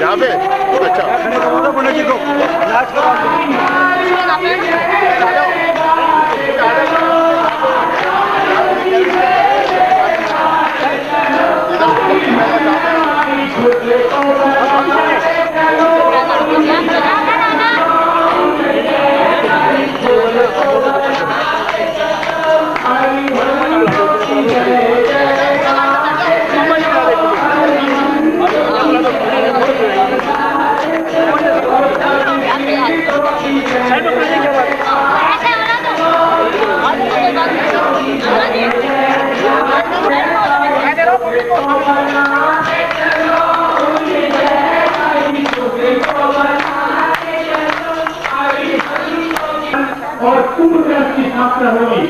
यहाँ पे अच्छा और पूर्ण की स्थापना होगी।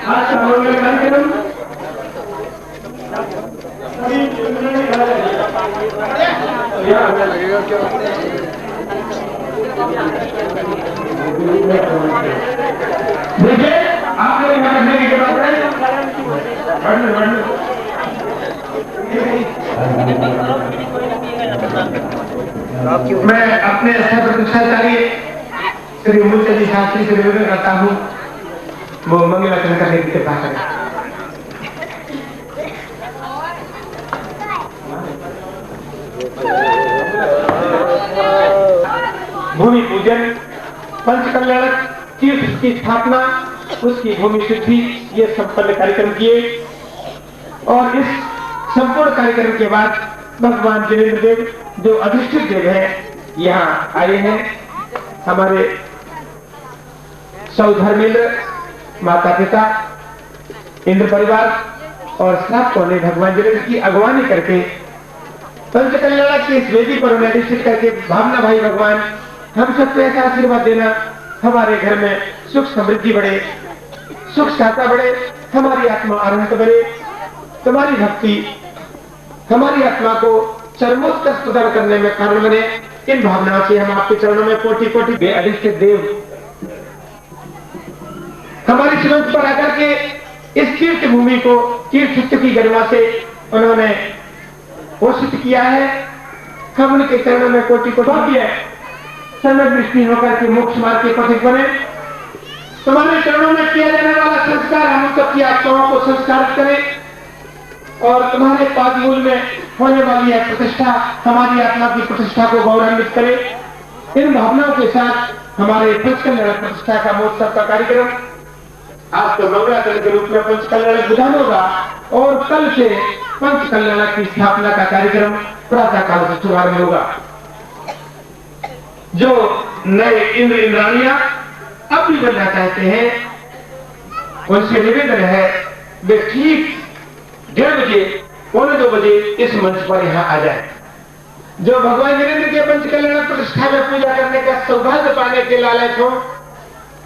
आज का हमारा कार्यक्रम देखिए आपने यहाँ रखने की बात है। मैं अपने स्तर प्रतिष्ठाचार्य श्री मूलचंद शास्त्री से निवेदन करता हूँ वो मंगलाचरण करने की कृपा करें। भूमि पूजन, पंचकल्याणक तीर्थ की स्थापना, उसकी भूमि शुद्धि, ये संपन्न कार्यक्रम किए और इस संपूर्ण कार्यक्रम के बाद भगवान जिनेन्द्र देव जो अधिष्ठित देव है यहाँ आए हैं। हमारे सौधर्मेंद्र, माता पिता, इंद्र परिवार और सबको ने भगवान जिनेन्द्र की अगवानी करके पंचकल्याणक की इस वेदी पर उन्हें अधिष्ठित करके भावना भाई भगवान हम सबको ऐसा आशीर्वाद देना हमारे घर में सुख समृद्धि बढ़े, सुख शांति बढ़े, हमारी आत्मा अरहत बढ़े, तुम्हारी भक्ति हमारी आत्मा को चरमोत्कर्ष प्रदान करने में कारण बने। इन भावनाओं से हम आपके चरणों में कोटि कोटि अधिष्ठित देव हमारी श्रीमंत पर आकर के इस तीर्थ भूमि को तीर्थ की गरिमा से उन्होंने पोषित किया है। हम उनके चरणों में कोटि कोटि समय दृष्टि होकर के मोक्ष मार्ग के पथिक बने। तुम्हारे चरणों में किया जाने वाला संस्कार हम सबकी आत्माओं को संस्कारित करें और तुम्हारे पादमूल में होने वाली यह प्रतिष्ठा हमारी आत्मा की प्रतिष्ठा को गौरवान्वित करे। इन भावनाओं के साथ हमारे पंचकल्याण प्रतिष्ठा का महोत्सव का कार्यक्रम आज तो मंगलाचरण के रूप में पंचकल्याण विधान होगा और कल से पंचकल्याण की स्थापना का कार्यक्रम प्रातः काल से शुभारंभ होगा। जो नए इंद्र इंद्राणियां अब भी बनना चाहते हैं उनसे निवेदन है वे ठीक 1:30 बजे, 1:45 बजे इस मंच पर यहाँ आ जाए। जो भगवान वीरेंद्र के पंच कल्याण प्रतिष्ठा में पूजा करने का सौभाग्य पाने के लालच हो,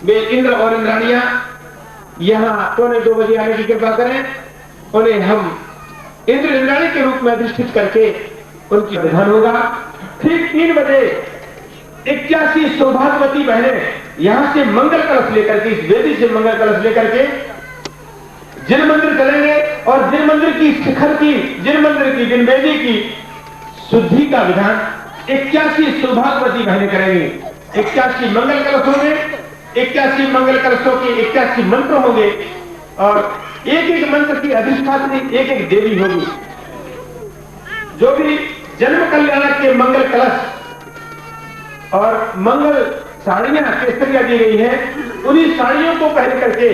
वे इंद्र और इंद्राणियां यहाँ 1:45 बजे आने की कृपा करें। उन्हें हम इंद्र इंद्राणी के रूप में अधिष्ठित करके उनकी विधान होगा। ठीक 3 बजे 81 सौभाग्यवती बहनें यहां से मंगल कलश लेकर के, इस वेदी से मंगल कलश लेकर के जिन मंदिर चलेंगे और जिन मंदिर की शिखर की, जिन मंदिर की, जिन वेदी की शुद्धि का विधान 81 सौभाग्यवती बहनें करेंगी। 81 मंगल कलश होंगे, 81 मंगल कलशों के 81 मंत्र होंगे और एक एक मंत्र की अधिष्ठात्री एक एक देवी होगी। जो भी जन्म कल्याण के मंगल कलश और मंगल साड़ियां केसरिया दी गई है, उन्हीं साड़ियों को पहन करके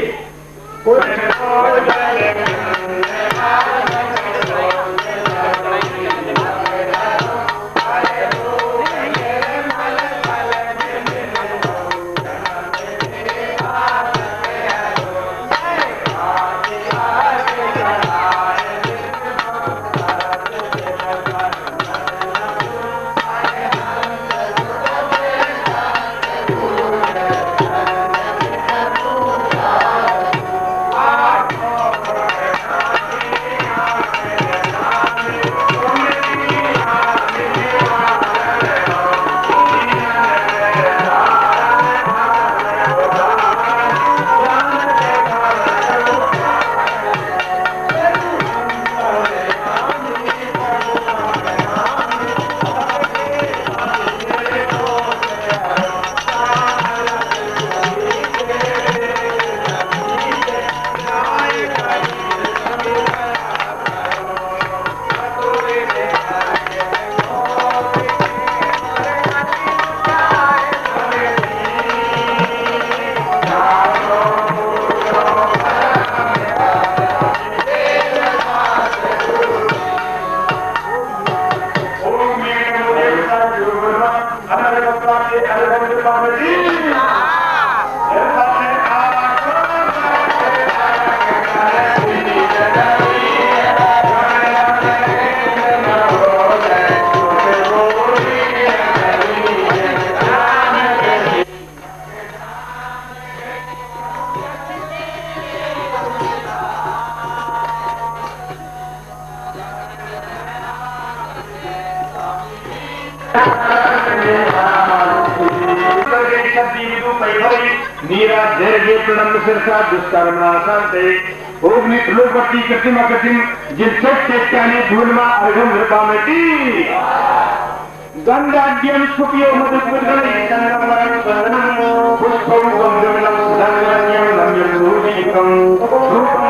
नीरा दीर्घे प्रणम सिरसा दुष्कर्मणा शांते ओग्नि लोकपति कृत्रिम कृत्रिम जिनसठ चैत्यानि धूलमा अर्घम नृपामति गंधाद्यम सुपियो मधुपुरगणि संगमरं स्वरनम पुष्पं गंधर्वं सुधान्यं नम्यं रूपीकं रूपं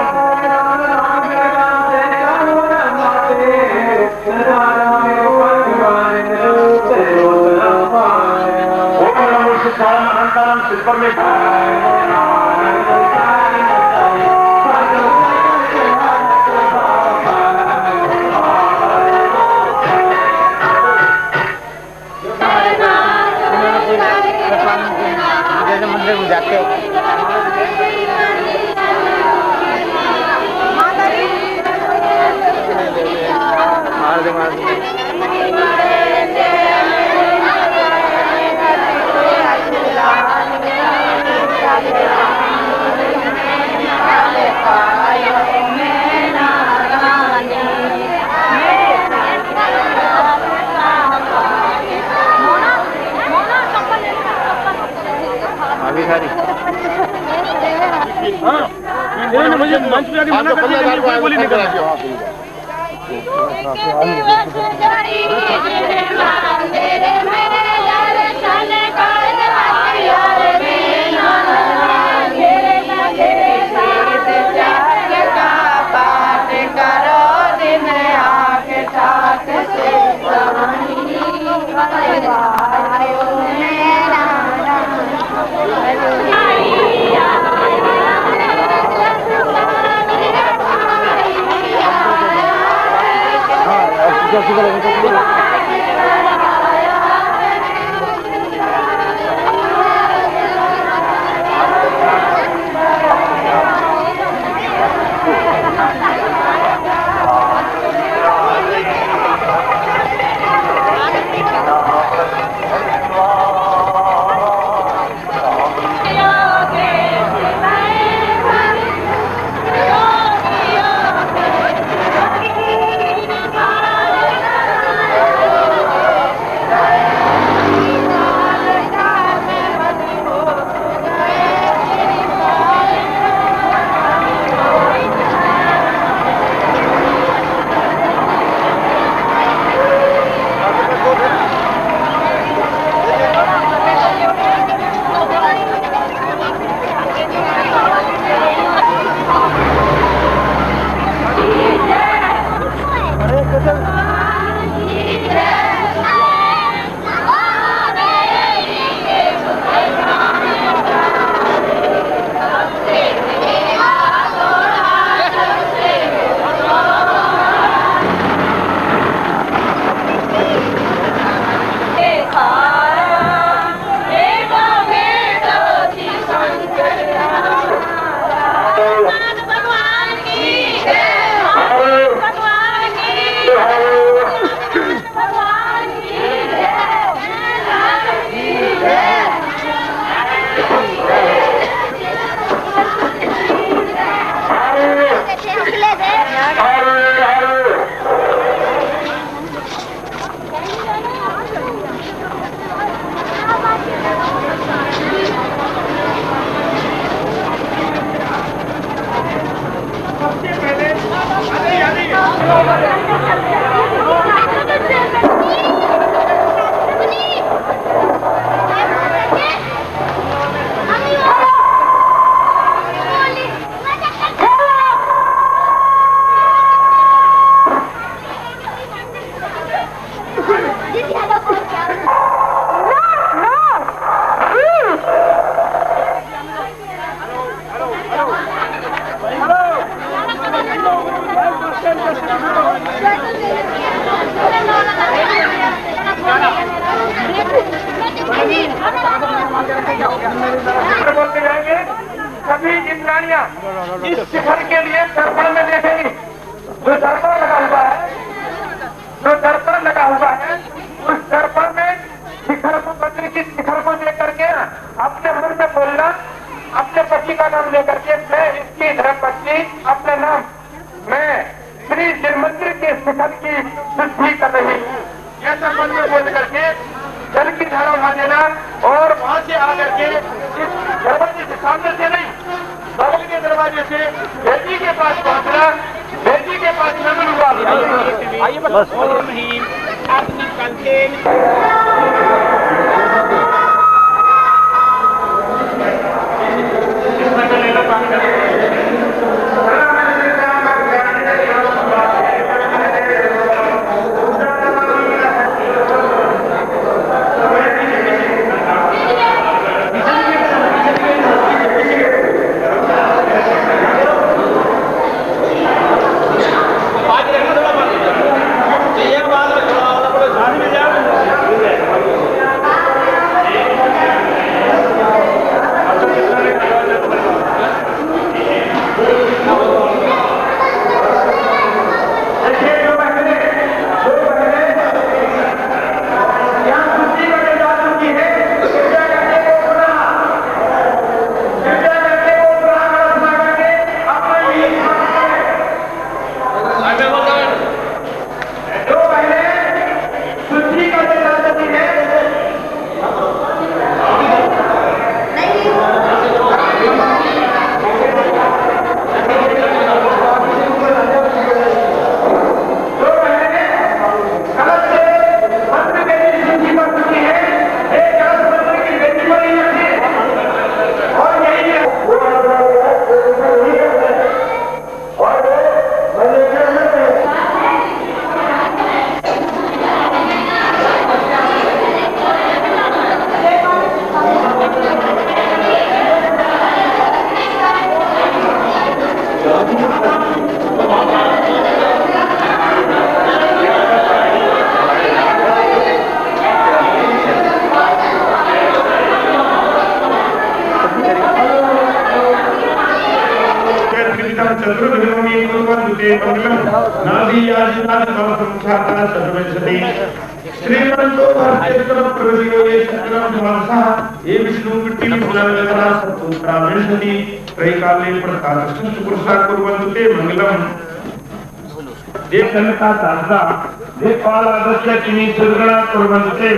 अनंतरम शिल्पर में मंदिर में जाते मुझे मंच पे आके मना कर दिया, कोई बोली नहीं करा। बोलते जाएंगे सभी इंद्राणियां इस शिखर के लिए दर्पण में देखेंगी। जो दर्पण लगा हुआ है, जो दर्पण लगा हुआ है, उस दर्पण में शिखर को, मंदिर की शिखर को लेकर के अपने मन में बोलना, अपने पति का नाम लेकर के, मैं इसकी धर्मपत्नी, अपना नाम, मैं श्री मंदिर के शिखर की शुद्धि कर रही हूँ, ऐसा मन में बोल करके जल की धारा उठा देना और वहां से आकर के इस दरवाजे से, सामने से नहीं, बगल के दरवाजे से बेटी के पास पहुंचना, बेटी के पास न मिलूंगा। आइए बस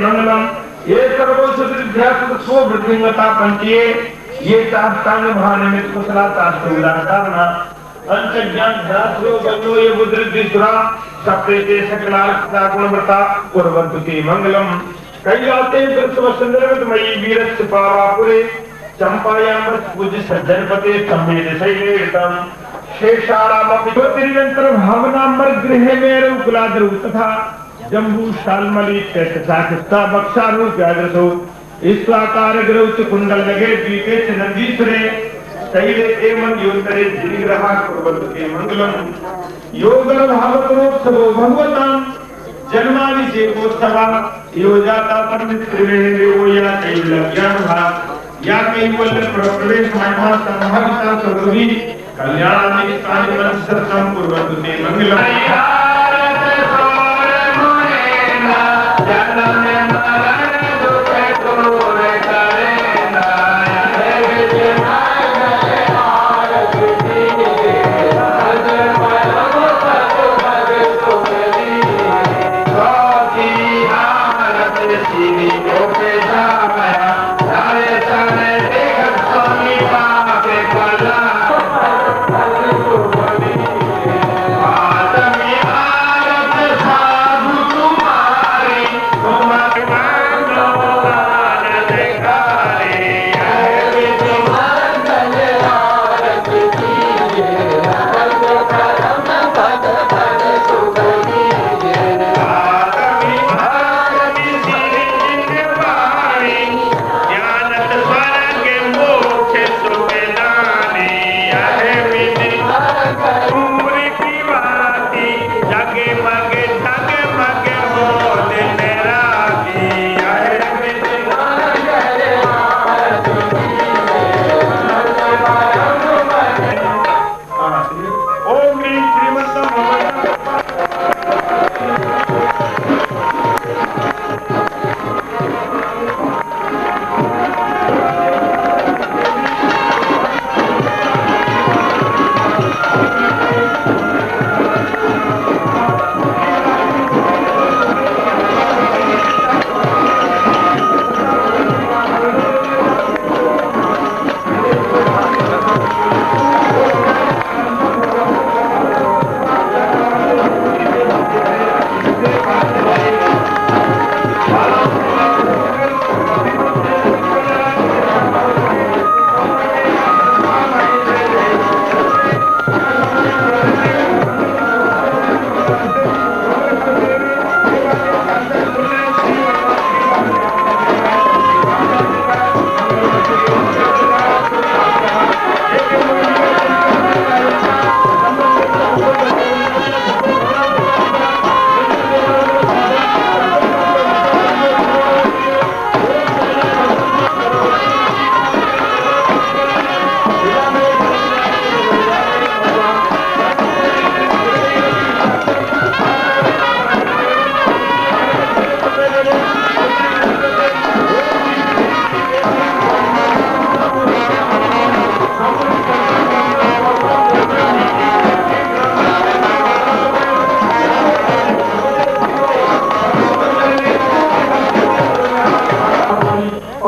मंगलम ये सर्वोत्तम पंचिये ये तास्तांग भानिमित कुशलता सुदासारना अंतज्ञान ध्यासो बन्नो ये बुद्धिसुरा सप्ते सकलार्था गुणवत्ता कुर्वन्तु मंगलम कैलाते दृष्टवसुंदरमयी वीरस्य पावापुरे चंपायाम पूज्य सज्जनपते सम्मेद शैलेतम शेषाणामपि ज्योतिर्यंत्र भावनामर गृह में कुलादरु तथा जम्बू शालमली तथा बक्षारू व्याजसो ईश्वाकार ग्रह कुंडल लगे द्वीपे च नंदीश्वरे तैले एवं योतरे जिनिग्रहा कुर्वन्ते मंगलम योगल भावतोत्सवो भगवतां जन्माभिषेकोत्सवा योजाता परमित्रिवेणो या कैवल्यज्ञानभा या कैवल्य प्रवेश महिमा संभाविता सर्वभी कल्याणानि कानिमं सत्सं कुर्वन्तु ते मंगलम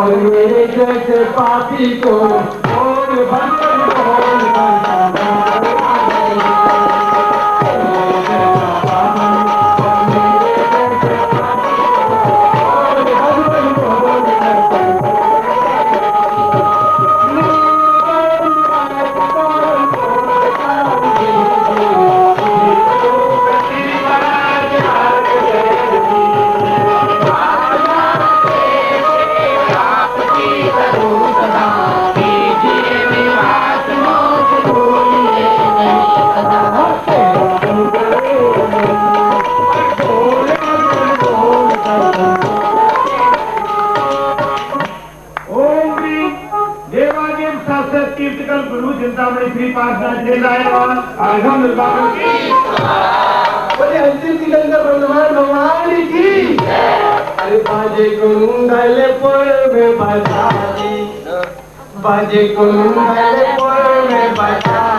और मेरे जैसे पापी को और बाजे को में बजा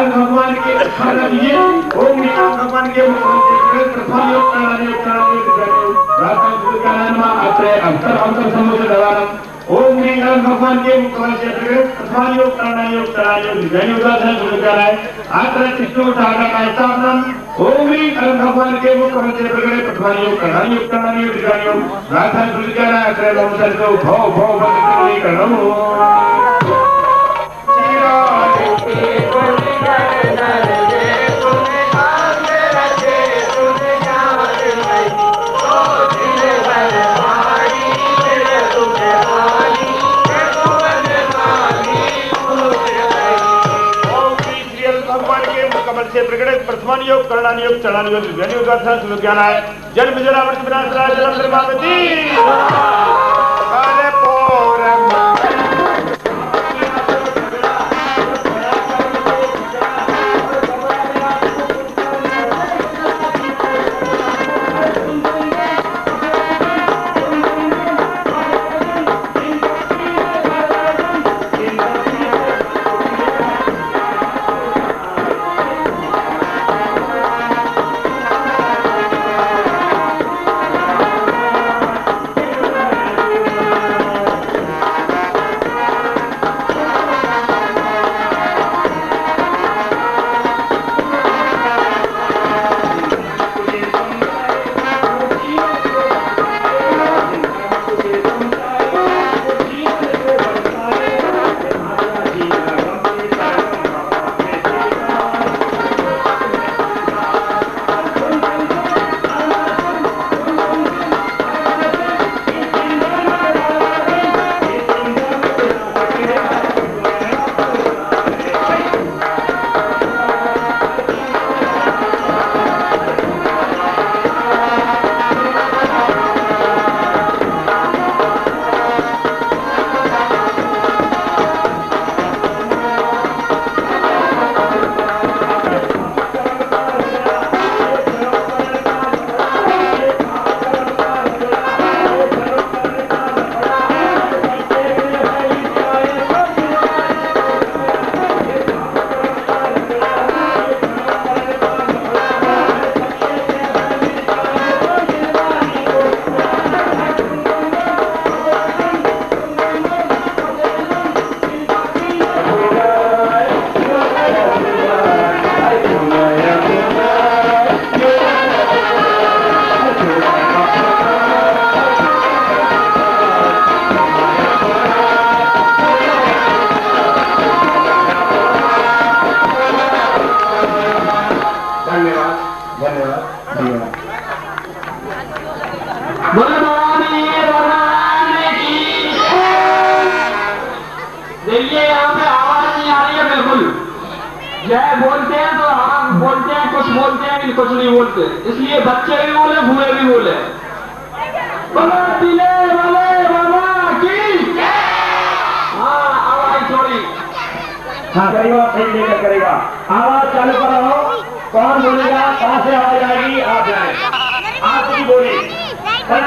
गणेश भगवान के खाना दीजिए। ओम गणेश भगवान के प्रथम योग करना अंतर समूह दवानम। ओम गणेश भगवान के मुखमंडल से प्रथम योग करना योग है आत्र कृष्ण ठाकर का स्थापन। ओम गणेश भगवान के मुखमंडल से प्रथम योग करना योग राधा गुरुकारा आत्र नमस्कार को भव भव बंद करना। से प्रकट प्रथमान योग करणान योग चढ़ान योग ज्ञान योग दर्शन सुख ज्ञान है जन्म जरा वर्ष विनाश राज जन्म निर्मामति काले पोरम देखिए यहाँ पे आवाज नहीं आ रही है बिल्कुल। जय बोलते हैं तो हम बोलते हैं, कुछ बोलते हैं कुछ नहीं बोलते, इसलिए बच्चे भी बोले बूढ़े भी बोले। हाँ आवाज थोड़ी करेगा सही लेकर करेगा। आवाज चालू करो। कौन बोलेगा, कहाँ से आवाज आएगी, आप जाए। आप ही बोले घर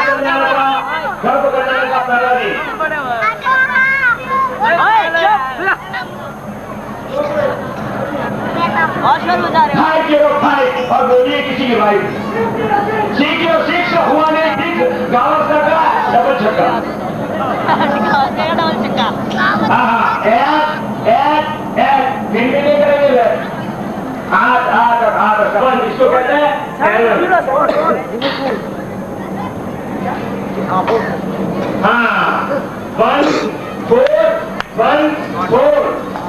को करने का पहला दिन। भाई के लोग भाई और बोलिए किसी के भाई। सीख हुआ नहीं, सीख गाँव का डबल छक्का। हाँ एक भिंडी नहीं करेंगे। आठ इसको कहते हैं। हाँ 1 4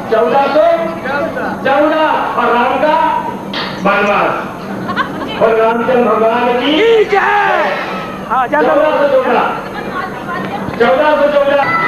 1414 और राम का वनवास और रामचंद्र भगवान की 1414